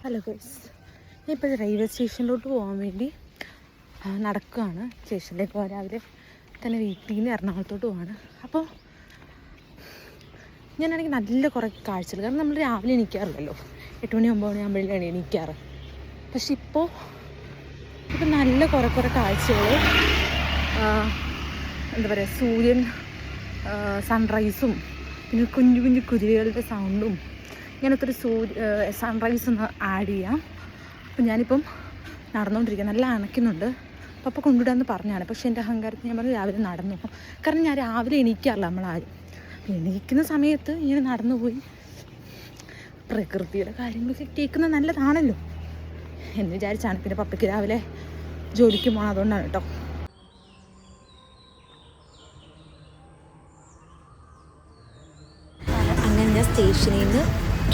Hello guys, ഞാൻ ഇപ്പോൾ railway സ്റ്റേഷനിലോട്ട് പോകാൻ വേണ്ടി നടക്കുകയാണ്. സ്റ്റേഷനിലേക്ക് പോകാൻ രാവിലെ തന്നെ വീട്ടിൽ നിന്ന് എറണാകുളത്തോട്ട് പോവാണ്. അപ്പോൾ ഞാനാണെങ്കിൽ നല്ല കുറേ കാഴ്ചകൾ, കാരണം നമ്മൾ രാവിലെ എണീക്കാറില്ലല്ലോ, 8 മണി 9 മണിയാകുമ്പോഴാണ് എണീക്കാറ്. പക്ഷെ ഇപ്പോൾ നല്ല കുറേ കാഴ്ചകൾ, എന്താ പറയുക, സൂര്യൻ, സൺറൈസും, പിന്നെ കുഞ്ഞു കുഞ്ഞു കുരുവികളുടെ സൗണ്ടും, ഇങ്ങനത്തെ ഒരു സൺറൈസ് ഒന്ന് ആഡ് ചെയ്യാം. അപ്പം ഞാനിപ്പം നടന്നുകൊണ്ടിരിക്കുക, നല്ല അണയ്ക്കുന്നുണ്ട്. പപ്പ കൊണ്ടുവിടാമെന്ന് പറഞ്ഞാണ്, പക്ഷേ എൻ്റെ അഹങ്കാരത്തിൽ ഞാൻ പറഞ്ഞു രാവിലെ നടന്നു. കാരണം ഞാൻ രാവിലെ എണീക്കാറില്ല നമ്മളാരും. എണീക്കുന്ന സമയത്ത് ഇങ്ങനെ നടന്നു പോയി പ്രകൃതിയുടെ കാര്യങ്ങളൊക്കെ കേൾക്കുന്നത് നല്ലതാണല്ലോ എന്ന് വിചാരിച്ചാണ്. പിന്നെ പപ്പയ്ക്ക് രാവിലെ ജോലിക്ക് പോകണം, അതുകൊണ്ടാണ് കേട്ടോ. അങ്ങനെ ഞാൻ സ്റ്റേഷനിൽ നിന്ന്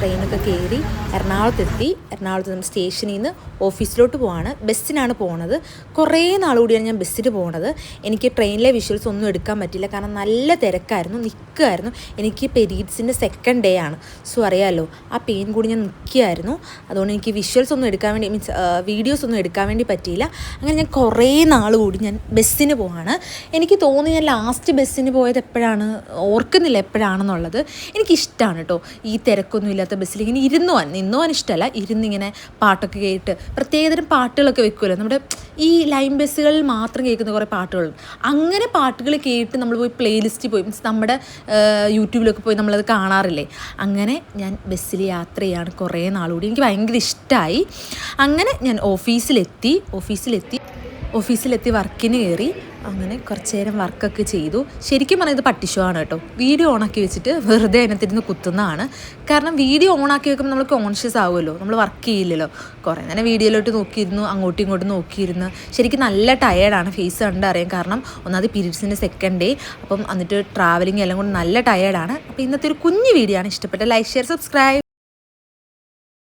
ട്രെയിനൊക്കെ കയറി എറണാകുളത്തെത്തി. എറണാകുളത്ത് നിന്ന് സ്റ്റേഷനിൽ നിന്ന് ഓഫീസിലോട്ട് പോവാണ്. ബസ്സിനാണ് പോണത്. കുറേ നാളുകൂടിയാണ് ഞാൻ ബസ്സിൽ പോണത്. എനിക്ക് ട്രെയിനിലെ വിഷ്വൽസ് ഒന്നും എടുക്കാൻ പറ്റില്ല, കാരണം നല്ല തിരക്കായിരുന്നു, നിൽക്കുമായിരുന്നു. എനിക്ക് പെരീഡ്സിൻ്റെ സെക്കൻഡ് ഡേ ആണ്. സോ അറിയാമല്ലോ, ആ പെയിൻ കൂടി ഞാൻ നിൽക്കുകയായിരുന്നു. അതുകൊണ്ട് എനിക്ക് വിഷ്വൽസ് ഒന്നും എടുക്കാൻ വേണ്ടി, വീഡിയോസ് ഒന്നും എടുക്കാൻ വേണ്ടി പറ്റിയില്ല. അങ്ങനെ ഞാൻ കുറേ നാൾ കൂടി ഞാൻ ബസ്സിന് പോവാണ്. എനിക്ക് തോന്നി ഞാൻ ലാസ്റ്റ് ബസ്സിന് പോയത് എപ്പോഴാണ്, ഓർക്കുന്നില്ല എപ്പോഴാണെന്നുള്ളത്. എനിക്കിഷ്ടമാണ് കേട്ടോ ഈ തിരക്കൊന്നും ഇല്ലാത്ത ബസ്സിൽ ഇങ്ങനെ നിന്നുവാൻ ഇഷ്ടമല്ല, ഇരുന്നിങ്ങനെ പാട്ടൊക്കെ കേട്ട്, പ്രത്യേകതരം പാട്ടുകളൊക്കെ വെക്കുമല്ലോ നമ്മുടെ ഈ ലൈൻ ബസ്സുകളിൽ മാത്രം കേൾക്കുന്ന കുറേ പാട്ടുകളുണ്ട്. അങ്ങനെ പാട്ടുകൾ കേട്ട് നമ്മൾ പോയി പ്ലേലിസ്റ്റിൽ പോയി, മീൻസ് നമ്മുടെ യൂട്യൂബിലൊക്കെ പോയി നമ്മളത് കാണാറില്ലേ. അങ്ങനെ ഞാൻ ബസ്സിൽ യാത്ര ചെയ്യാണ് കുറേ നാളുകൂടി. എനിക്ക് ഭയങ്കര ഇഷ്ടമായി. അങ്ങനെ ഞാൻ ഓഫീസിലെത്തി വർക്കിന് കയറി. അങ്ങനെ കുറച്ച് നേരം വർക്കൊക്കെ ചെയ്തു. ശരിക്കും പറഞ്ഞാൽ ഇത് പട്ടിഷോ ആണ് കേട്ടോ. വീഡിയോ ഓണാക്കി വെച്ചിട്ട് വെറുതെ അതിനകത്തിരുന്ന് കുത്തുന്നതാണ്. കാരണം വീഡിയോ ഓണാക്കി വെക്കുമ്പോൾ നമ്മൾ കോൺഷ്യസ് ആവുമല്ലോ, നമ്മൾ വർക്ക് ചെയ്യില്ലല്ലോ. കുറേ നേരം വീഡിയോയിലോട്ട് നോക്കിയിരുന്നു, അങ്ങോട്ടും ഇങ്ങോട്ടും നോക്കിയിരുന്നു. ശരിക്കും നല്ല ടയേർഡാണ്, ഫേസ് കണ്ടറിയാം. കാരണം ഒന്നാമത് പീരീഡ്സിൻ്റെ സെക്കൻഡ് ഡേ, അപ്പം എന്നിട്ട് ട്രാവലിംഗ് എല്ലാം കൊണ്ട് നല്ല ടയേർഡാണ്. അപ്പോൾ ഇന്നത്തെ ഒരു കുഞ്ഞു വീഡിയോ ആണ്. ഇഷ്ടപ്പെട്ട ലൈക്ക്, ഷെയർ, സബ്സ്ക്രൈബ്.